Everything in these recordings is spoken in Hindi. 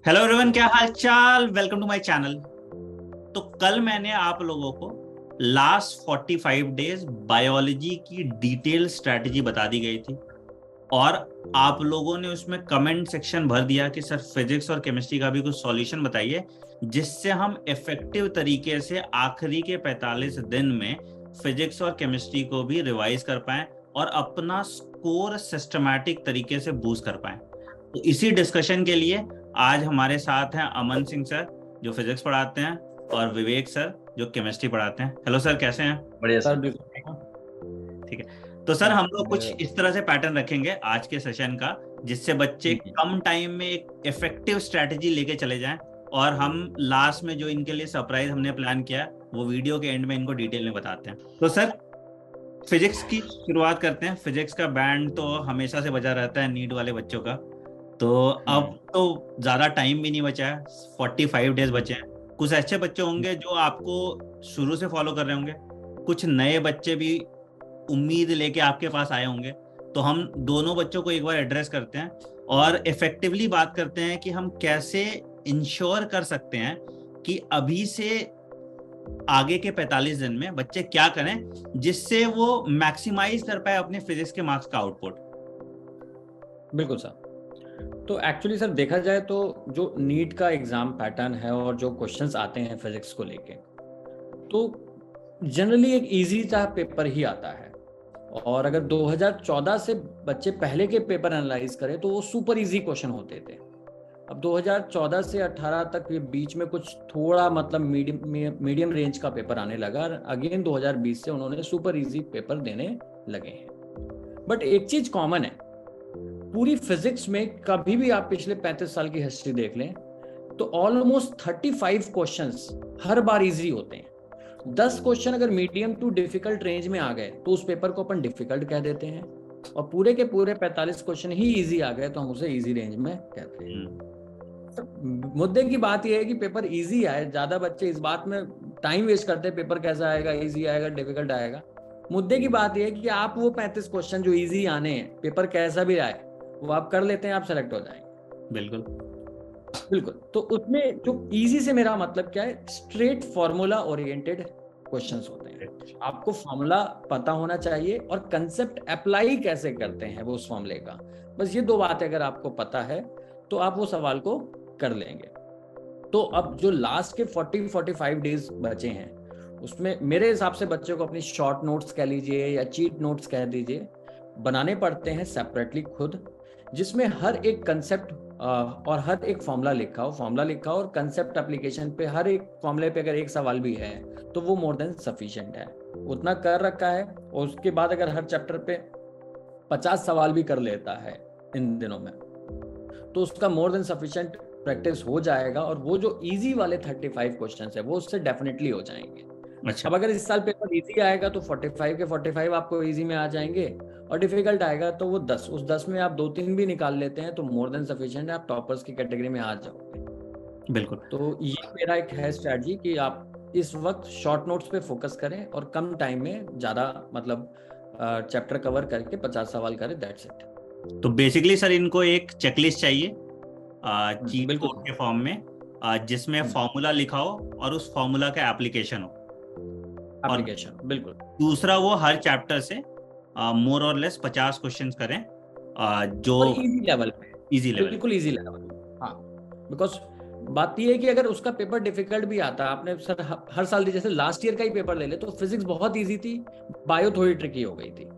हेलो एवरीवन, क्या हाल चाल। Welcome to my channel. तो कल मैंने आप लोगों को लास्ट 45 डेज बायोलॉजी की डिटेल स्ट्रैटेजी बता दी गई थी और आप लोगों ने उसमें कमेंट सेक्शन भर दिया कि सर फिजिक्स और केमिस्ट्री का भी कुछ सॉल्यूशन बताइए जिससे हम इफेक्टिव तरीके से आखिरी के 45 दिन में फिजिक्स और केमिस्ट्री को भी रिवाइज कर पाएं और अपना स्कोर सिस्टमैटिक तरीके से बूस्ट कर पाएं। तो इसी डिस्कशन के लिए आज हमारे साथ हैं अमन सिंह सर जो फिजिक्स पढ़ाते हैं और विवेक सर जो केमिस्ट्री पढ़ाते हैं। हेलो सर, कैसे हैं? बढ़िया सर सर। बिल्कुल। ठीक है। तो सर हम लोग कुछ इस तरह से पैटर्न रखेंगे आज के सेशन का जिससे बच्चे जी। कम टाइम में एक इफेक्टिव स्ट्रेटजी लेके चले जाएं और हम लास्ट में जो इनके लिए सरप्राइज हमने प्लान किया वो वीडियो के एंड में इनको डिटेल में बताते हैं। तो सर फिजिक्स की शुरुआत करते हैं। फिजिक्स का बैंड तो हमेशा से बजा रहता है नीट वाले बच्चों का। तो अब तो ज्यादा टाइम भी नहीं बचा है, 45 डेज बचे हैं। कुछ ऐसे बच्चे होंगे जो आपको शुरू से फॉलो कर रहे होंगे, कुछ नए बच्चे भी उम्मीद लेके आपके पास आए होंगे। तो हम दोनों बच्चों को एक बार एड्रेस करते हैं और इफेक्टिवली बात करते हैं कि हम कैसे इंश्योर कर सकते हैं कि अभी से आगे के 45 दिन में बच्चे क्या करें जिससे वो मैक्सिमाइज कर पाए अपने फिजिक्स के मार्क्स का आउटपुट। बिल्कुल सर। तो एक्चुअली सर देखा जाए तो जो नीट का एग्जाम पैटर्न है और जो क्वेश्चंस आते हैं फिजिक्स को लेके, तो जनरली एक इजी सा पेपर ही आता है। और अगर 2014 से बच्चे पहले के पेपर एनालाइज करें तो वो सुपर इजी क्वेश्चन होते थे। अब 2014 से 18 तक ये बीच में कुछ थोड़ा मतलब मीडियम रेंज का पेपर आने लगा और अगेन 2020 से उन्होंने सुपर इजी पेपर देने लगे हैं। बट एक चीज कॉमन है, पूरी फिजिक्स में कभी भी आप पिछले 35 साल की हिस्ट्री देख लें तो ऑलमोस्ट 35 क्वेश्चंस हर बार इजी होते हैं। 10 क्वेश्चन अगर मीडियम टू डिफिकल्ट रेंज में आ गए तो उस पेपर को अपन डिफिकल्ट कह देते हैं, और पूरे के पूरे 45 क्वेश्चन ही इजी आ गए तो हम उसे इजी रेंज में कहते हैं। मुद्दे की बात यह है कि पेपर इजी आए, ज्यादा बच्चे इस बात में टाइम वेस्ट करते हैं पेपर कैसा आएगा, इजी आएगा डिफिकल्ट आएगा। मुद्दे की बात यह है कि आप वो 35 क्वेश्चन जो इजी आने हैं, पेपर कैसा भी आए वो आप कर लेते हैं, आप सेलेक्ट हो जाएंगे। बिल्कुल बिल्कुल। तो उसमें जो इजी से मेरा मतलब क्या है, स्ट्रेट फॉर्मूला ओरिएंटेड क्वेश्चंस होते हैं। आपको फॉर्मूला पता होना चाहिए और कंसेप्ट अप्लाई कैसे करते हैं वो उस फॉर्मूले का, बस ये दो बातें अगर आपको पता है तो आप वो सवाल को कर लेंगे। तो अब जो लास्ट के 40-45 डेज बचे हैं उसमें मेरे हिसाब से बच्चों को अपनी शॉर्ट नोट्स कह लीजिए या चीट नोट्स कह दीजिए, बनाने पड़ते हैं सेपरेटली खुद, जिसमें हर एक कंसेप्ट और हर एक फॉर्मूला लिखा हो और कंसेप्ट एप्लीकेशन पे हर एक फॉर्मूले पे अगर एक सवाल भी है तो वो मोर देन सफिशिएंट है। उतना कर रखा है और उसके बाद अगर हर चैप्टर पे 50 सवाल भी कर लेता है इन दिनों में तो उसका मोर देन सफिशिएंट प्रैक्टिस हो जाएगा, और वो जो इजी वाले 35 क्वेश्चंस है वो उससे डेफिनेटली हो जाएंगे। अच्छा। अब अगर इस साल पेपर इजी आएगा तो 45 के 45 आपको इजी में आ जाएंगे, और डिफिकल्ट आएगा तो वो 10, उस 10 में आप 2-3 भी निकाल लेते हैं तो मोर देन सफिशिएंट है, आप टॉपर्स की कैटेगरी में आ जाओगे। बिल्कुल। तो ये मेरा एक है स्ट्रैटेजी कि आप इस वक्त शॉर्ट नोट्स पे फोकस करें और कम टाइम में ज्यादा मतलब चैप्टर कवर करके 50 सवाल करें, दैट्स इट। तो बेसिकली सर इनको एक चेकलिस्ट चाहिए चीट बिल्कुल। कोड के फॉर्म में, जिसमें फॉर्मूला लिखा हो और उस फॉर्मूला का एप्लीकेशन हो। और एप्लीकेशन बिल्कुल। दूसरा वो हर चैप्टर से मोर और लेस 50 क्वेश्चंस करें जो और इजी लेवल पे, इजी लेवल। बिल्कुल इजी लेवल। हाँ, बिकॉज बात ये है कि अगर उसका पेपर डिफिकल्ट भी आता, आपने सर हर साल जैसे लास्ट ईयर का ही पेपर ले ले तो फिजिक्स बहुत इजी थी, बायो थोड़ी ट्रिकी हो गई थी,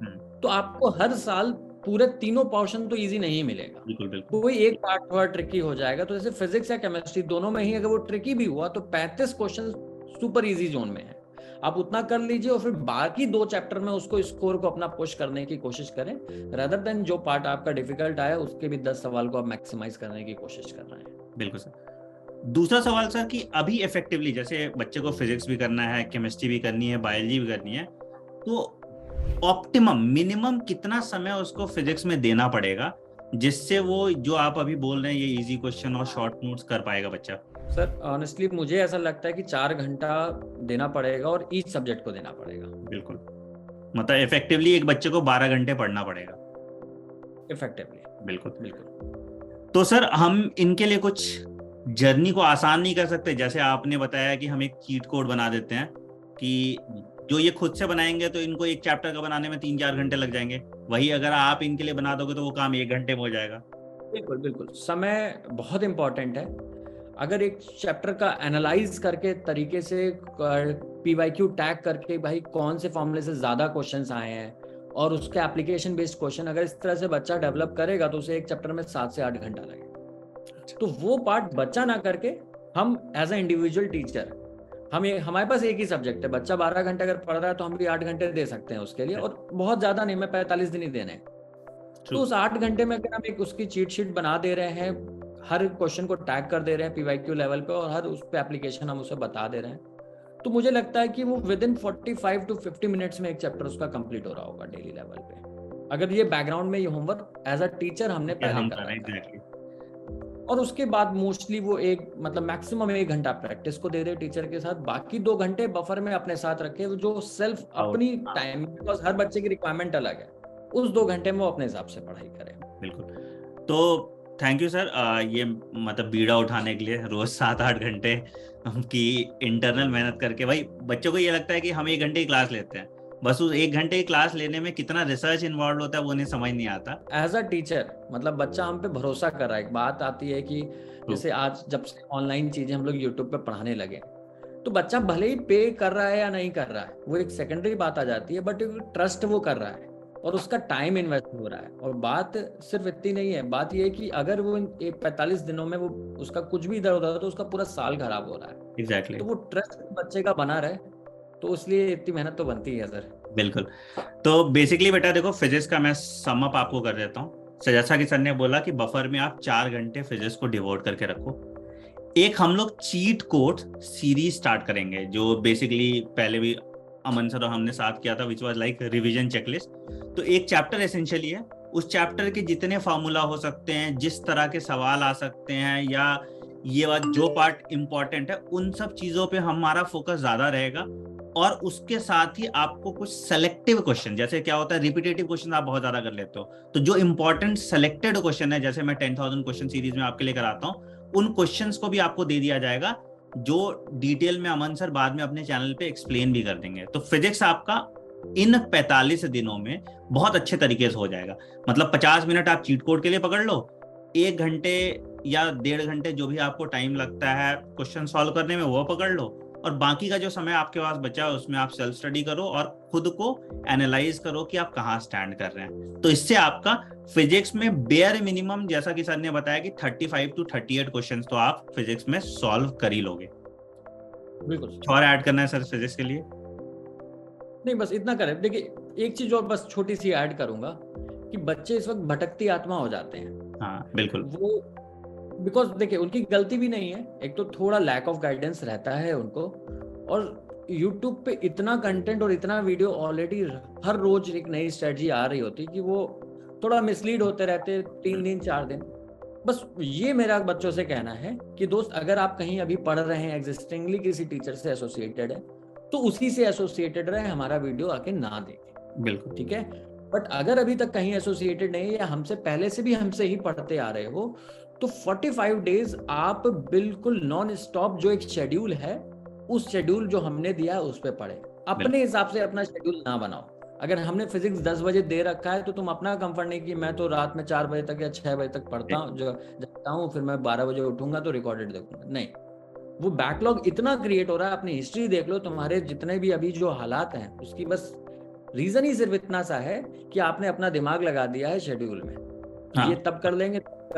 तो आपको हर साल पूरे तीनों पोर्शन तो इजी नहीं मिलेगा, बिल्कुल बिल्कुल। कोई एक पार्ट थोड़ा ट्रिकी हो जाएगा। तो जैसे फिजिक्स या केमिस्ट्री दोनों में ही अगर वो ट्रिकी भी हुआ तो 35 क्वेश्चन सुपर इजी जोन में है, आप उतना कर लीजिए और फिर बाकी दो चैप्टर में उसको स्कोर को अपना पुश करने की कोशिश करें, रादर देन जो पार्ट आपका डिफिकल्ट आया उसके भी 10 सवाल को आप मैक्सिमाइज करने की कोशिश कर रहे हैं। बिल्कुल सर। दूसरा सवाल सर कि अभी इफेक्टिवली जैसे बच्चे को फिजिक्स भी करना है, केमिस्ट्री भी करनी है, बायोलॉजी भी करनी है, तो ऑप्टिमम मिनिमम कितना समय उसको फिजिक्स में देना पड़ेगा जिससे वो जो आप अभी बोल रहे हैं ये इजी क्वेश्चन और शॉर्ट नोट्स कर पाएगा बच्चा? सर ऑनेस्टली मुझे ऐसा लगता है कि 4 घंटा देना पड़ेगा और ईच सब्जेक्ट को देना पड़ेगा। बिल्कुल, मतलब इफेक्टिवली एक बच्चे को 12 घंटे पढ़ना पड़ेगा इफेक्टिवली। बिल्कुल। बिल्कुल। तो सर हम इनके लिए कुछ जर्नी को आसान नहीं कर सकते। जैसे आपने बताया कि हम एक चीट कोड बना देते हैं कि जो ये खुद से बनाएंगे तो इनको एक चैप्टर का बनाने में 3-4 घंटे लग जाएंगे, वही अगर आप इनके लिए बना दोगे तो वो काम 1 घंटे में हो जाएगा। बिल्कुल बिल्कुल, समय बहुत इंपॉर्टेंट है। अगर एक चैप्टर का एनालाइज करके तरीके से PYQ टैग करके भाई कौन से फॉर्मूले से ज़्यादा क्वेश्चंस आए हैं और उसके एप्लीकेशन बेस्ड क्वेश्चन अगर इस तरह से बच्चा डेवलप करेगा तो उसे एक चैप्टर में 7 से 8 घंटा लगेगा। तो वो पार्ट बच्चा ना करके हम एज अ इंडिविजुअल टीचर, हमारे पास एक ही सब्जेक्ट है, बच्चा 12 घंटे अगर पढ़ रहा है तो हम भी 8 घंटे दे सकते हैं उसके लिए, और बहुत ज़्यादा नहीं, मैं 45 दिन ही देने हैं। तो उस 8 घंटे में अगर हम एक उसकी चीट शीट बना दे रहे हैं, हर क्वेश्चन को टैग कर दे रहे हैं PYQ लेवल पे और हर उस पे एप्लीकेशन हम उसे बता दे रहे हैं, तो मुझे लगता है कि वो विद इन 45 to 50 मिनट्स में एक चैप्टर उसका कंप्लीट हो रहा होगा डेली लेवल पे, अगर ये बैकग्राउंड में ये होमवर्क एज अ टीचर हमने पहले करा। और उसके बाद मोस्टली वो मतलब मैक्सिमम 1 घंटा प्रैक्टिस को दे दे टीचर के साथ, बाकी 2 घंटे बफर में अपने साथ रखे जो सेल्फ अपनी टाइम, बिकॉज हर बच्चे की रिक्वायरमेंट अलग है, उस 2 घंटे में वो अपने हिसाब से पढ़ाई करें। बिल्कुल। तो थैंक यू सर, ये मतलब बीड़ा उठाने के लिए रोज 7-8 घंटे की इंटरनल मेहनत करके। भाई बच्चों को ये लगता है कि हम 1 घंटे की क्लास लेते हैं, बस उस 1 घंटे की क्लास लेने में कितना रिसर्च इन्वॉल्व होता है वो उन्हें समझ नहीं आता। एज अ टीचर मतलब बच्चा हम पे भरोसा कर रहा है। एक बात आती है कि जैसे आज जब से ऑनलाइन चीजें हम लोग यूट्यूब पे पढ़ाने लगे, तो बच्चा भले ही पे कर रहा है या नहीं कर रहा है वो एक सेकेंडरी बात आ जाती है, बट ट्रस्ट वो कर रहा है और उसका टाइम इन्वेस्ट हो रहा है। और बात सिर्फ इतनी नहीं है, बात ये है कि अगर वो 45 दिनों में वो उसका कुछ भी इधर उधर तो उसका पूरा साल खराब हो रहा है। एग्जैक्टली। तो वो ट्रस्ट बच्चे का बना रहे, तो इसलिए इतनी मेहनत तो बनती है सर। बिल्कुल। तो बेसिकली बेटा देखो, फिजिक्स का मैं सम अप आपको कर देता हूँ। जैसा कि सर ने बोला कि बफर में आप 4 घंटे फिजिक्स को डिवोट करके रखो। एक हम लोग चीट कोड सीरीज स्टार्ट करेंगे, जो बेसिकली पहले भी अमन सर और हमने साथ किया था, which was like revision checklist. तो एक चैप्टर एसेंशियली है, उस चैप्टर के जितने फार्मूला हो सकते हैं, जिस तरह के सवाल आ सकते हैं, या ये बात जो पार्ट इंपॉर्टेंट है, उन सब चीजों पे हमारा फोकस ज्यादा रहेगा। और उसके साथ ही आपको कुछ सेलेक्टिव क्वेश्चन, जैसे क्या होता है रिपीटेटिव क्वेश्चन आप बहुत ज्यादा कर लेते हो, तो जो इंपॉर्टेंट सेलेक्टेड क्वेश्चन है, जैसे मैं 10,000 क्वेश्चन सीरीज में आपके लिए कराता हूँ, उन क्वेश्चंस को भी आपको दे दिया जाएगा, जो डिटेल में अमन सर बाद में अपने चैनल पे एक्सप्लेन भी कर देंगे। तो फिजिक्स आपका इन 45 दिनों में बहुत अच्छे तरीके से हो जाएगा। मतलब 50 मिनट आप चीट कोड के लिए पकड़ लो, 1 घंटे या 1.5 घंटे जो भी आपको टाइम लगता है क्वेश्चन सॉल्व करने में वो पकड़ लो, और बाकी का जो समय आपके पास बचा है उसमें आप सेल्फ स्टडी करो और खुद को एनालाइज करो कि आप कहाँ स्टैंड कर रहे हैं। तो इससे आपका फिजिक्स में बेयर मिनिमम, जैसा कि सर ने बताया कि 35 to 38 क्वेश्चंस तो आप फिजिक्स में सॉल्व कर ही लोगे। बिल्कुल। और ऐड करना है सर फिजिक्स के लिए? नहीं, बस इतना करें। देखिए एक चीज और बस छोटी सी ऐड करूंगा कि बच्चे इस वक्त भटकती आत्मा हो जाते हैं। हाँ बिल्कुल। वो बिकॉज देखिए उनकी गलती भी नहीं है, एक तो थोड़ा लैक ऑफ गाइडेंस रहता है उनको, और यूट्यूब पे इतना कंटेंट और इतना वीडियो ऑलरेडी हर रोज एक नई स्ट्रेटजी आ रही होती कि वो थोड़ा मिसलीड होते रहते 3 दिन 4 दिन। बस ये मेरा बच्चों से कहना है कि दोस्त अगर आप कहीं अभी पढ़ रहे हैं, एग्जिस्टिंगली किसी टीचर से एसोसिएटेड है, तो उसी से एसोसिएटेड रहे, हमारा वीडियो आके ना देखें। बिल्कुल ठीक है। बट अगर अभी तक कहीं एसोसिएटेड नहीं है या हमसे पहले से भी हमसे ही पढ़ते आ रहे हो, तो 45 डेज आप बिल्कुल नॉन स्टॉप जो एक शेड्यूल है, उस शेड्यूल जो हमने दिया है उस पर पढ़े। अपने हिसाब से अपना शेड्यूल ना बनाओ। अगर हमने फिजिक्स 10 बजे दे रखा है तो तुम अपना कंफर्ट नहीं कि मैं तो रात में 4 बजे तक या 6 बजे तक पढ़ता हूँ, जो जाता हूँ, फिर मैं 12 बजे उठूंगा तो रिकॉर्डेड देखूंगा। नहीं, वो बैकलॉग इतना क्रिएट हो रहा है। अपनी हिस्ट्री देख लो, तुम्हारे जितने भी अभी जो हालात हैं उसकी बस रीजन ही सिर्फ इतना सा है कि आपने अपना दिमाग लगा दिया है शेड्यूल में। हाँ। ये तब कर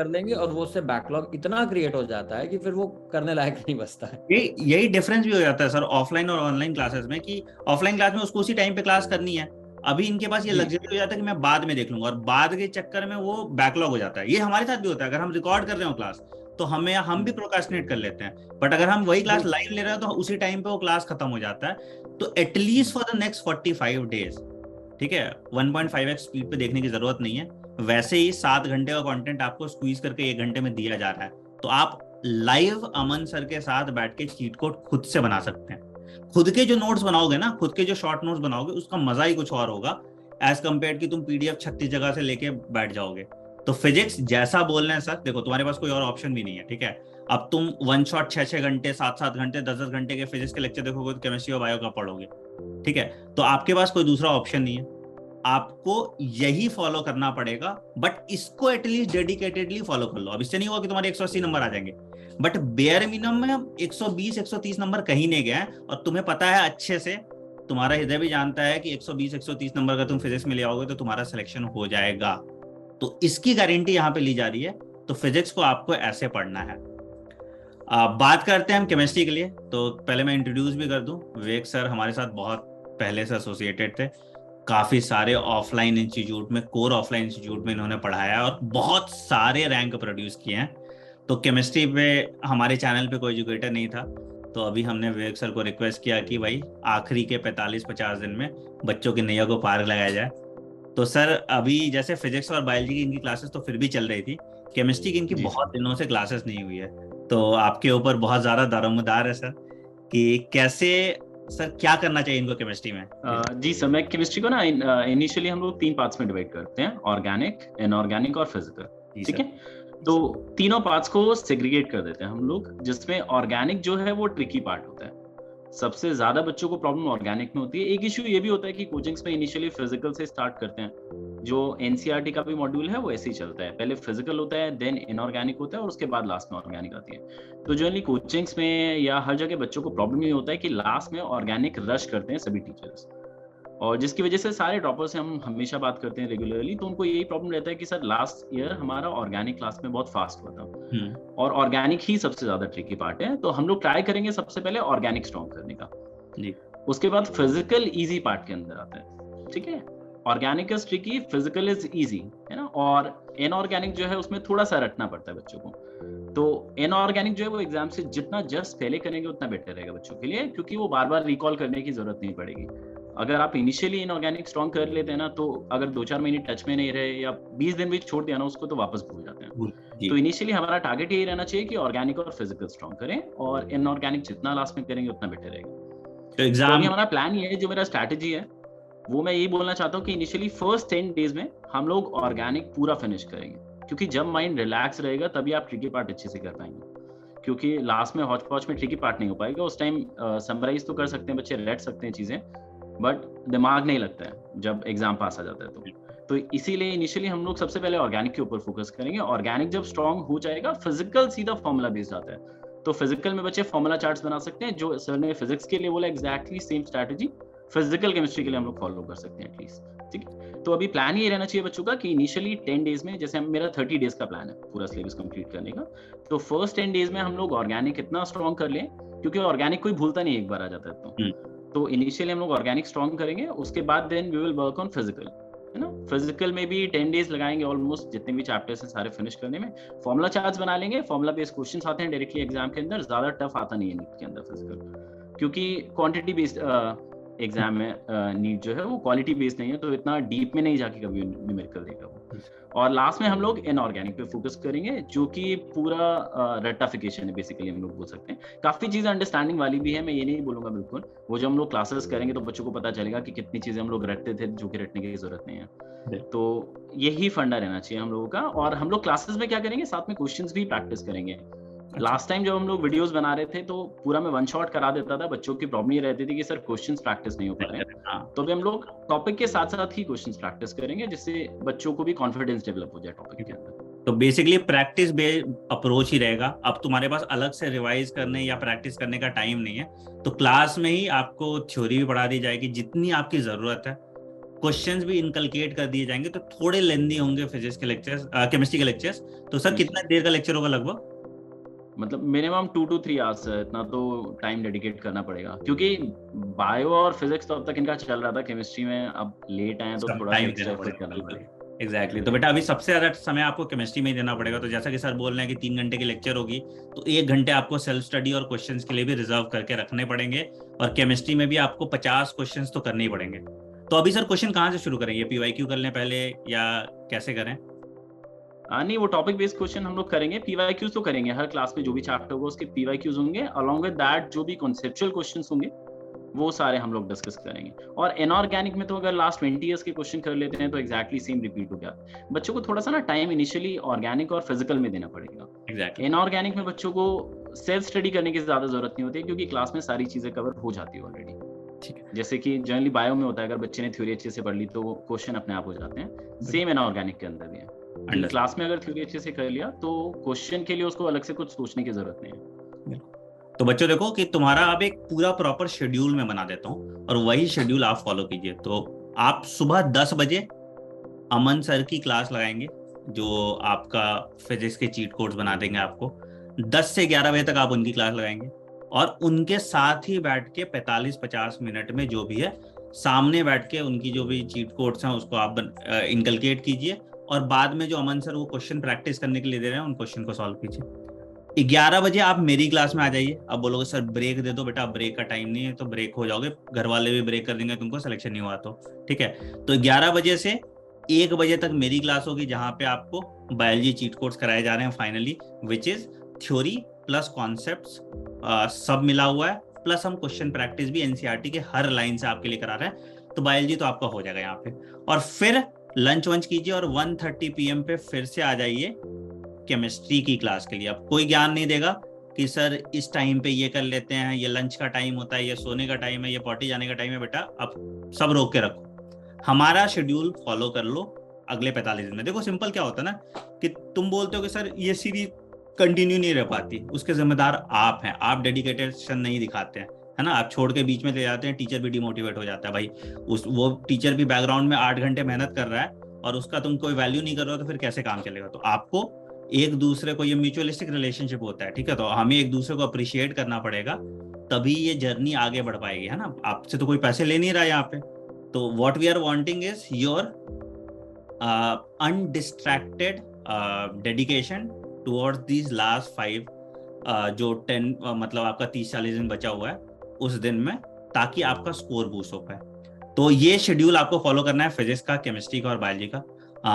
लेंगे और वो उससे बैकलॉग इतना क्रिएट हो जाता है कि फिर वो करने लायक नहीं बचता है। यही डिफरेंस भी हो जाता है सर ऑफलाइन और ऑनलाइन क्लासेस में, कि ऑफलाइन क्लास में उसको उसी टाइम पे क्लास करनी है, अभी इनके पास ये लग्जरी हो जाता है कि मैं बाद में देख लूंगा, और बाद के चक्कर में वो बैकलॉग हो जाता है। ये हमारे साथ भी होता है, अगर हम रिकॉर्ड कर रहे हो क्लास तो हम भी प्रोक्रास्टिनेट कर लेते हैं, बट अगर हम वही क्लास लाइव ले रहे हैं तो उसी टाइम पे वो क्लास खत्म हो जाता है। तो at least for the next 45 days, ठीक है, 1.5x स्पीड पे देखने की जरूरत नहीं है। वैसे ही 7 घंटे का कंटेंट आपको स्क्वीज करके 1 घंटे में दिया जा रहा है, तो आप लाइव अमन सर के साथ बैठ के चीट कोड खुद से बना सकते हैं। खुद के जो नोट्स बनाओगे ना, खुद के जो शॉर्ट नोट्स बनाओगे, उसका मजा ही कुछ और होगा एज कम्पेयर कि तुम PDF 36 जगह से लेके बैठ जाओगे। तो फिजिक्स जैसा बोल रहे हैं सर, देखो तुम्हारे पास कोई और ऑप्शन भी नहीं है, ठीक है। अब तुम वन शॉट 6-6 घंटे 7-7 घंटे 10-10 घंटे के फिजिक्स के लेक्चर देखोगे तो केमिस्ट्री और बायो का पढ़ोगे, ठीक है। तो आपके पास कोई दूसरा ऑप्शन नहीं है, आपको यही फॉलो करना पड़ेगा। बट इसको एटलीस्ट डेडिकेटेडली फॉलो कर लो। अब इससे नहीं होगा कि तुम्हारे 180 नंबर आ जाएंगे, बट बेयर मिनिमम में 120-130 नंबर कहीं नहीं गए हैं। और तुम्हें पता है अच्छे से, तुम्हारा हृदय भी जानता है कि 120-130 नंबर का तुम फिजिक्स में ले आओगे तो तुम्हारा सिलेक्शन हो जाएगा। तो इसकी गारंटी यहाँ पे ली जा रही है। तो फिजिक्स को आपको ऐसे पढ़ना है। बात करते हैं हम केमिस्ट्री के लिए। तो पहले मैं इंट्रोड्यूस भी कर दूं, विवेक सर हमारे साथ बहुत पहले से एसोसिएटेड थे। काफी सारे ऑफलाइन इंस्टीट्यूट में, कोर ऑफलाइन इंस्टीट्यूट में इन्होंने पढ़ाया और बहुत सारे रैंक प्रोड्यूस किए हैं। तो केमिस्ट्री पे हमारे चैनल पे कोई एजुकेटर नहीं था, तो अभी हमने विवेक सर को रिक्वेस्ट किया कि भाई आखिरी के 45-50 दिन में बच्चों की नैया को पार लगाया जाए। तो सर अभी जैसे फिजिक्स और बायोलॉजी की इनकी क्लासेस तो फिर भी चल रही थी, केमिस्ट्री की इनकी बहुत दिनों से क्लासेस नहीं हुई है। तो आपके ऊपर बहुत ज्यादा दारोमदार है सर कि कैसे, सर क्या करना चाहिए इनको केमिस्ट्री में। जी सर, मैं केमिस्ट्री को ना इनिशियली हम लोग 3 पार्ट्स में डिवाइड करते हैं, ऑर्गेनिक, इनऑर्गेनिक और फिजिकल, ठीक है। तो तीनों पार्ट्स को सेग्रीगेट कर देते हैं हम लोग, जिसमें ऑर्गेनिक जो है वो ट्रिकी पार्ट होता है। सबसे ज्यादा बच्चों को प्रॉब्लम ऑर्गेनिक में होती है। एक इश्यू ये भी होता है कि कोचिंग्स में इनिशियली फिजिकल से स्टार्ट करते हैं। जो एनसीईआरटी का भी मॉड्यूल है वो ऐसे ही चलता है, पहले फिजिकल होता है, देन इनऑर्गेनिक होता है और उसके बाद लास्ट में ऑर्गेनिक आती है। तो जनरली कोचिंग्स में या हर जगह बच्चों को प्रॉब्लम ये होता है कि लास्ट में ऑर्गेनिक रश करते हैं सभी टीचर्स, और जिसकी वजह से सारे ड्रॉपर्स से हम हमेशा बात करते हैं रेगुलरली, तो उनको यही प्रॉब्लम रहता है कि सर लास्ट ईयर हमारा ऑर्गेनिक क्लास में बहुत फास्ट हुआ था और ऑर्गेनिक ही सबसे ज्यादा ट्रिकी पार्ट है। तो हम लोग ट्राई करेंगे सबसे पहले ऑर्गेनिक स्ट्रॉन्ग करने का जी। उसके बाद फिजिकल इजी पार्ट के अंदर आता है, ठीक है। Organic is tricky, physical is easy, है ना। और इनऑर्गेनिक जो है उसमें थोड़ा सा रटना पड़ता है बच्चों को। तो इनऑर्गेनिक जो है वो एग्जाम से जितना जस्ट पहले करेंगे उतना बेटर रहेगा बच्चों के लिए, क्योंकि वो बार बार रिकॉल करने की जरूरत नहीं पड़ेगी। अगर आप इनिशियली इनऑर्गेनिक स्ट्रॉन्ग कर लेते हैं ना, तो अगर 2-4 महीने टच में नहीं रहे या 20 दिन भी छोड़ दिया ना उसको, तो वापस भूल जाते हैं। तो इनिशियली हमारा टारगेट यही रहना चाहिए कि ऑर्गेनिक और फिजिकल स्ट्रॉन्ग करें, और इनऑर्गेनिक जितना लास्ट में करेंगे उतना बेटर रहेगा। तो एग्जाम तो हमारा प्लान ये है, जो मेरा स्ट्रैटेजी है वो मैं यही बोलना चाहता हूँ कि इनिशियली फर्स्ट 10 डेज में हम लोग ऑर्गेनिक पूरा फिनिश करेंगे, क्योंकि जब माइंड रिलैक्स रहेगा तभी आप ट्रिकी पार्ट अच्छे से कर पाएंगे। क्योंकि लास्ट में हॉच पॉच में ट्रिकी पार्ट नहीं हो पाएगा। उस टाइम समराइज तो कर सकते हैं बच्चे, रट सकते हैं चीजें, बट दिमाग नहीं लगता है जब एग्जाम पास आ जाता है। तो इसीलिए इनिशियली हम लोग सबसे पहले ऑर्गेनिक के ऊपर फोकस करेंगे। ऑर्गेनिक जब स्ट्रॉन्ग हो जाएगा, फिजिकल सीधा फॉर्मूला बेस्ड आता है। तो फिजिकल में बच्चे फॉर्मूला चार्ट्स बना सकते हैं, जो सर ने फिजिक्स के लिए बोला exactly same strategy physical chemistry के लिए हम लोग फॉलो कर सकते हैं एटलीस्ट, ठीक है। तो अभी प्लान ये रहना चाहिए बच्चों का कि इनिशियली 10 डेज में, जैसे मेरा 30 डेज का प्लान है पूरा सिलेबस कंप्लीट करने का, तो फर्स्ट 10 डेज में हम लोग ऑर्गेनिक इतना स्ट्रॉन्ग कर लें, क्योंकि ऑर्गेनिक कोई भूलता नहीं एक बार आ जाता है। तो इनिशियली हम लोग ऑर्गेनिक स्ट्रॉन्ग करेंगे, उसके बाद then we will work on physical, है ना। फिजिकल में भी 10 डेज लगाएंगे ऑलमोस्ट, जितने भी चैप्टर्स हैं सारे फिनिश करने में। फॉर्मूला चार्ट्स बना लेंगे, फॉर्मूला बेस्ड क्वेश्चंस आते हैं डायरेक्टली एग्जाम के अंदर, ज्यादा टफ आता नहीं है नीट के अंदर फिजिकल, क्योंकि क्वांटिटी बेस्ड एग्जाम में नीट जो है वो क्वालिटी बेस्ड नहीं है, तो इतना डीप में नहीं जाके कभी न्यूमेरिकल देगा वो। और लास्ट में हम लोग इनऑर्गेनिक पे फोकस करेंगे, जो कि पूरा रट्टाफिकेशन है बेसिकली, हम लोग बोल सकते हैं। काफी चीजें अंडरस्टैंडिंग वाली भी है, मैं ये नहीं बोलूंगा बिल्कुल। वो जो हम लोग क्लासेस करेंगे तो बच्चों को पता चलेगा कि कितनी चीजें हम लोग रटते थे जो कि रटने की जरूरत नहीं है। तो यही फंडा रहना चाहिए हम लोगों का। और हम लोग क्लासेस में क्या करेंगे, साथ में क्वेश्चंस भी प्रैक्टिस करेंगे। लास्ट टाइम जब हम लोग वीडियोस बना रहे थे तो पूरा मैं वन शॉट करा देता था, बच्चों की प्रॉब्लम ये रहती थी कि सर क्वेश्चंस प्रैक्टिस नहीं हो पा रहे हैं। तो अभी हम लोग टॉपिक के साथ साथ ही क्वेश्चंस प्रैक्टिस करेंगे, जिससे बच्चों को भी कॉन्फिडेंस डेवलप हो जाए टॉपिक के अंदर। तो बेसिकली प्रैक्टिस बेस्ड अप्रोच ही रहेगा। अब तुम्हारे पास अलग से रिवाइज करने या प्रैक्टिस करने का टाइम नहीं है, तो क्लास में ही आपको थ्योरी भी पढ़ा दी जाएगी जितनी आपकी जरूरत है, क्वेश्चंस भी इनकलकेट कर दिए जाएंगे। तो थोड़े लेंदी होंगे फिजिक्स के लेक्चर्स, केमिस्ट्री के लेक्चर्स। तो सर कितना देर का लेक्चर होगा लगभग? मतलब मिनिमम 2 to 3 आवर्स है, इतना तो टाइम डेडिकेट करना पड़ेगा, क्योंकि बायो और फिजिक्स तो अब तक इनका चल रहा था, केमिस्ट्री में अब लेट आए तो थोड़ा टाइम देना पड़ेगा। एग्जैक्टली। तो बेटा अभी सबसे ज्यादा समय आपको केमिस्ट्री में ही देना पड़ेगा। तो जैसा कि सर बोल रहे हैं कि 3 घंटे की लेक्चर होगी, तो 1 घंटे आपको सेल्फ स्टडी और क्वेश्चंस के लिए भी रिजर्व करके रखने पड़ेंगे। और केमिस्ट्री में भी आपको 50 क्वेश्चंस तो करने ही पड़ेंगे। तो अभी सर क्वेश्चन कहाँ से शुरू करेंगे, पीवाईक्यू कर लें पहले या कैसे करें? नहीं, वो टॉपिक बेस्ड क्वेश्चन हम लोग करेंगे। पीवाईक्यूज तो करेंगे, हर क्लास में जो भी चैप्टर होगा उसके पीवाईक्यूज होंगे। अलॉन्ग विद दैट जो भी कॉन्सेप्चुअल क्वेश्चंस होंगे वो सारे हम लोग डिस्कस करेंगे। और इनऑर्गेनिक में तो अगर लास्ट 20 इयर्स के क्वेश्चन कर लेते हैं तो एग्जैक्टली सेम रिपीट हो गया। बच्चों को थोड़ा सा ना टाइम इनिशियली ऑर्गेनिक और फिजिकल में देना पड़ेगा। एग्जैक्टली। इनऑर्गेनिक में बच्चों को सेल्फ स्टडी करने की ज्यादा जरूरत नहीं होती है, क्योंकि क्लास में सारी चीजें कवर हो जाती है ऑलरेडी। ठीक है। जैसे कि जनरली बायो में होता है, अगर बच्चे ने थ्योरी अच्छे से पढ़ ली तो वो क्वेश्चन अपने आप हो जाते हैं। सेम इनऑर्गेनिक के अंदर भी है। क्लास में अगर थ्योरी अच्छे से कर लिया तो क्वेश्चन के लिए उसको अलग से कुछ सोचने की जरूरत नहीं है। तो बच्चों देखो कि तुम्हारा अब एक पूरा प्रॉपर शेड्यूल में बना देता हूँ और वही शेड्यूल आप फॉलो कीजिए। तो आप सुबह 10 बजे अमन सर की क्लास लगाएंगे, जो आपका फिजिक्स के चीट कोड्स बना देंगे आपको। 10 से 11 बजे तक आप उनकी क्लास लगाएंगे और उनके साथ ही बैठ के 45-50 मिनट में जो भी है सामने बैठ के उनकी जो भी चीट कोड्स हैं उसको आप इनकलकेट कीजिए और बाद में जो अमन सर वो क्वेश्चन प्रैक्टिस करने के लिए दे रहे हैं उन क्वेश्चन को सॉल्व कीजिए। 11 बजे आप मेरी क्लास में आ जाइए। अब बोलोगे सर ब्रेक दे दो, बेटा ब्रेक का टाइम नहीं है, तो ब्रेक हो जाओगे, घर वाले भी ब्रेक कर देंगे, तुमको सिलेक्शन नहीं हुआ तो ठीक है। तो 11 बजे से 1 बजे तक मेरी क्लास होगी, जहां पे आपको बायोलॉजी चीट कोड्स कराए जा रहे हैं finally, which is theory plus concepts सब मिला हुआ है, प्लस हम क्वेश्चन प्रैक्टिस भी एनसीईआरटी के हर लाइन से आपके लिए करा रहे हैं। तो बायोलॉजी तो आपका हो जाएगा यहाँ पे, और फिर लंच वंच कीजिए और 1:30 PM पे फिर से आ जाइए केमिस्ट्री की क्लास के लिए। अब कोई ज्ञान नहीं देगा कि सर इस टाइम पे ये कर लेते हैं, ये लंच का टाइम होता है, ये सोने का टाइम है, ये पॉटी जाने का टाइम है। बेटा अब सब रोक के रखो, हमारा शेड्यूल फॉलो कर लो अगले 45 दिन में। देखो सिंपल क्या होता है ना कि तुम बोलते हो कि सर ये सीरीज कंटिन्यू नहीं रह पाती, उसके जिम्मेदार आप हैं। आप डेडिकेटेशन नहीं दिखाते हैं, है ना, आप छोड़ के बीच में ले जाते हैं, टीचर भी डिमोटिवेट हो जाता है। भाई वो टीचर भी बैकग्राउंड में 8 घंटे मेहनत कर रहा है और उसका तुम कोई वैल्यू नहीं कर रहे हो तो फिर कैसे काम चलेगा। तो आपको एक दूसरे को, ये म्यूचुअलिस्टिक रिलेशनशिप होता है, ठीक है, तो हमें एक दूसरे को अप्रिशिएट करना पड़ेगा, तभी ये जर्नी आगे बढ़ पाएगी, है ना। आपसे तो कोई पैसे ले नहीं रहा यहाँ पे। तो what we are wanting is your undistracted dedication towards these last 5 जो 10 मतलब आपका 30-40 दिन बचा हुआ है उस दिन में, ताकि आपका स्कोर बूस्ट हो पाए। तो ये शेड्यूल आपको फॉलो करना है, फिजिक्स का, केमिस्ट्री का और बायोलॉजी का।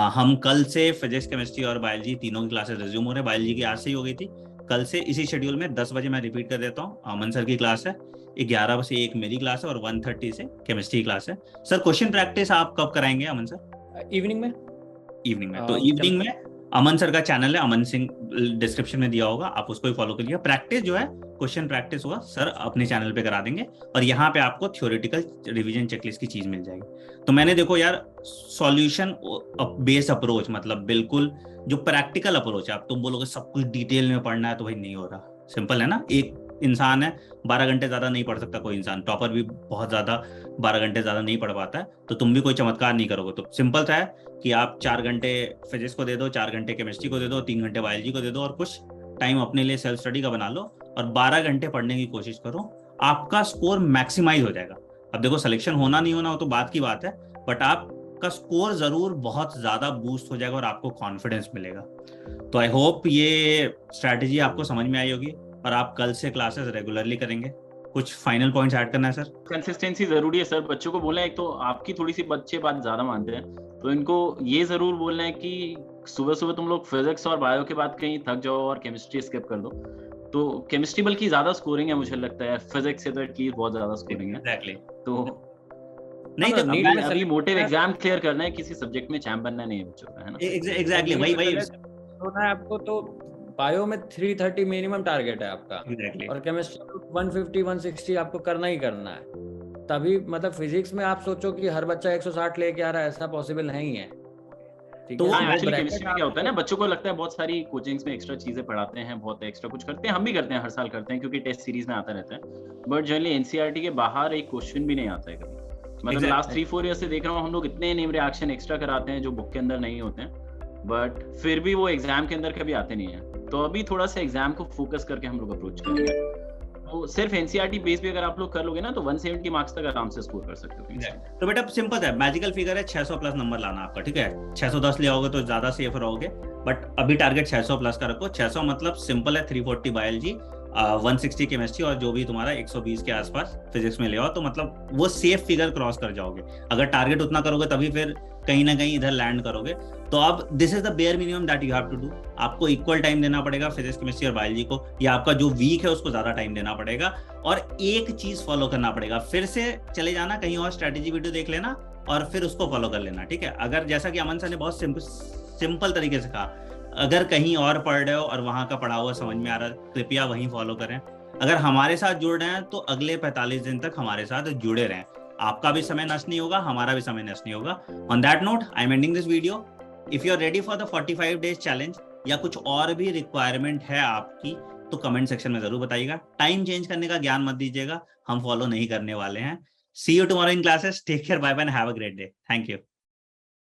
हम कल से फिजिक्स, केमिस्ट्री और बायोलॉजी तीनों की क्लासेस रिज्यूम हो रहे हैं। बायोलॉजी की आज से ही हो गई थी, कल से इसी शेड्यूल में 10 बजे मैं रिपीट कर देता हूँ। अमन सर की क्लास है, 11 से 1 मेरी क्लास है और 1:30 से केमिस्ट्री क्लास है। सर क्वेश्चन प्रैक्टिस आप कब कराएंगे अमन सर? इवनिंग में। तो इवनिंग में अमन सर का चैनल है, अमन सिंह, डिस्क्रिप्शन में दिया होगा, आप उसको भी फॉलो करिए। प्रैक्टिस जो है क्वेश्चन प्रैक्टिस होगा सर अपने चैनल पे करा देंगे और यहाँ पे आपको थ्योरेटिकल रिवीजन चेकलिस्ट की चीज मिल जाएगी। तो मैंने देखो यार सॉल्यूशन बेस्ड अप्रोच, मतलब बिल्कुल जो प्रैक्टिकल अप्रोच है। आप तुम बोलोगे सब कुछ डिटेल में पढ़ना है, तो भाई नहीं हो रहा। सिंपल है ना, एक इंसान है 12 घंटे ज्यादा नहीं पढ़ सकता, कोई इंसान टॉपर भी बहुत ज्यादा 12 घंटे ज्यादा नहीं पढ़ पाता है, तो तुम भी कोई चमत्कार नहीं करोगे। तो सिंपल सा है कि आप 4 घंटे फिजिक्स को दे दो, 4 घंटे केमिस्ट्री को दे दो, 3 घंटे बायोलॉजी को दे दो और कुछ टाइम अपने लिए सेल्फ स्टडी का बना लो और 12 घंटे पढ़ने की कोशिश करो, आपका स्कोर मैक्सिमाइज हो जाएगा। अब देखो सिलेक्शन होना नहीं होना वो तो बात की बात है, बट आपका स्कोर जरूर बहुत ज्यादा बूस्ट हो जाएगा और आपको कॉन्फिडेंस मिलेगा। तो आई होप ये स्ट्रैटेजी आपको समझ में आई होगी और आप कल से क्लासेस रेगुलरली करेंगे। कुछ फाइनल पॉइंट्स ऐड करना है सर? कंसिस्टेंसी जरूरी है सर। बच्चों को बोलना है, एक तो आपकी थोड़ी सी बच्चे बात ज्यादा मानते हैं, तो इनको ये जरूर बोलना है कि सुबह सुबह तुम लोग फिजिक्स और बायो के बाद कहीं थक जाओ और केमिस्ट्री स्किप कर दो। तो केमिस्ट्री बल्कि ज्यादा स्कोरिंग है मुझे लगता है, फिजिक्स से तो एटलीस्ट बहुत ज्यादा स्कोरिंग है। एग्जैक्टली। तो नहीं तो नीट में अभी मोटिव एग्जाम क्लियर करना है, किसी सब्जेक्ट में चैंप बनना नहीं है बच्चों का, है ना। एग्जैक्टली वही होना है आपको। तो बायो में 330 मिनिमम टारगेट है आपका, exactly. और केमिस्ट्री में 150-160 आपको करना ही करना है। तभी मतलब फिजिक्स में आप सोचो कि हर बच्चा 160 लेके आ रहा है, ऐसा पॉसिबल नहीं है। तो एक्चुअली केमिस्ट्री में क्या होता है ना, बच्चों को लगता है बहुत सारी कोचिंग्स में एक्स्ट्रा चीजें पढ़ाते हैं, बहुत एक्स्ट्रा कुछ करते हैं, हम भी करते हैं, हर साल करते हैं क्योंकि टेस्ट सीरीज में आता रहता है, बट जनरली एनसीईआरटी के बाहर एक क्वेश्चन भी नहीं आता है कभी। मतलब लास्ट 3-4 ईयर से देख रहा हूँ हम लोग इतने नेम रिएक्शन एक्स्ट्रा कराते हैं जो बुक के अंदर नहीं होते हैं, बट फिर भी वो एग्जाम के अंदर कभी आते नहीं है। तो अभी थोड़ा सा एग्जाम को फोकस करके हम लोग अप्रोच करेंगे। तो सिर्फ एनसीईआरटी बेस पे अगर आप लोग कर लोगे ना तो 170 मार्क्स तक आराम से स्कोर कर सकते हो। तो बेटा सिंपल है, मैजिकल फिगर है 600 प्लस नंबर लाना आपका, ठीक है। 610 ले आओगे तो ज्यादा सेफ रहोगे, बट अभी टारगेट 600 प्लस का रखो। 600 मतलब सिंपल है 340 बायोलॉजी, 160 केमिस्ट्री और जो भी तुम्हारा 120 के आसपास फिजिक्स में ले आओ, तो मतलब वो सेफ फिगर क्रॉस कर जाओगे। अगर टारगेट उतना करोगे तभी फिर कहीं ना कहीं इधर लैंड करोगे। तो अब this is the bare minimum that you have to do. आपको इक्वल टाइम देना पड़ेगा फिजिक्स, केमिस्ट्री और बायोलॉजी को, या आपका जो वीक है उसको ज्यादा टाइम देना पड़ेगा। और एक चीज फॉलो करना पड़ेगा, फिर से चले जाना कहीं और स्ट्रेटेजी वीडियो देख लेना और फिर उसको फॉलो कर लेना, ठीक है। अगर जैसा कि अमन सर ने बहुत सिंपल तरीके से कहा, अगर कहीं और पढ़ रहे हो और वहां का पढ़ा हुआ समझ में आ रहा है, कृपया वहीं फॉलो करें। अगर हमारे साथ जुड़ रहे हैं तो अगले 45 दिन तक हमारे साथ जुड़े रहें। आपका भी समय नष्ट नहीं होगा, हमारा भी समय नष्ट नहीं होगा। On that note I am ending this video. If you are ready for the 45 days challenge या कुछ और भी रिक्वायरमेंट है आपकी तो कमेंट सेक्शन में जरूर बताइएगा। टाइम चेंज करने का ज्ञान मत दीजिएगा, हम फॉलो नहीं करने वाले हैं। See you tomorrow in classes. Take care, bye bye, have a great day. Thank you.